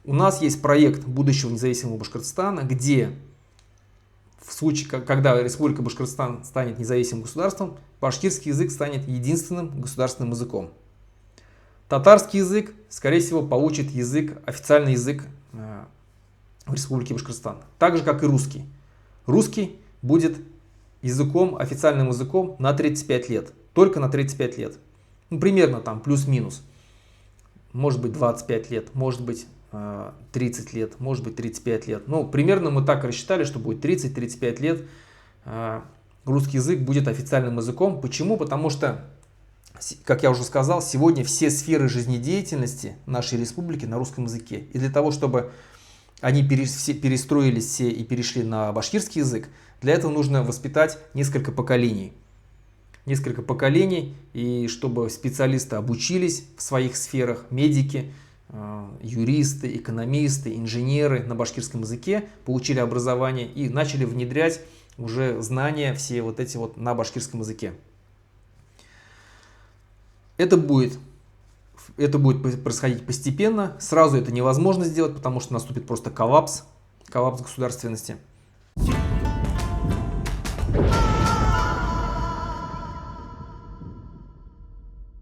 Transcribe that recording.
У нас есть проект будущего независимого Башкортостана, где в случае, когда Республика Башкортостан станет независимым государством, башкирский язык станет единственным государственным языком. Татарский язык, скорее всего, получит официальный язык в Республике Башкортостан. Так же, как и русский. Русский будет официальным языком на 35 лет. Только на 35 лет. Ну, примерно там плюс-минус. Может быть 25 лет, может быть 30 лет, может быть 35 лет. Ну, примерно мы так рассчитали, что будет 30-35 лет. Русский язык будет официальным языком. Почему? Потому что, как я уже сказал, сегодня все сферы жизнедеятельности нашей республики на русском языке. И для того, чтобы они перестроились все и перешли на башкирский язык, для этого нужно воспитать несколько поколений. И чтобы специалисты обучились в своих сферах, медики, юристы, экономисты, инженеры на башкирском языке, получили образование и начали внедрять уже знания все вот эти вот на башкирском языке. Это будет происходить постепенно. Сразу это невозможно сделать, потому что наступит просто коллапс государственности.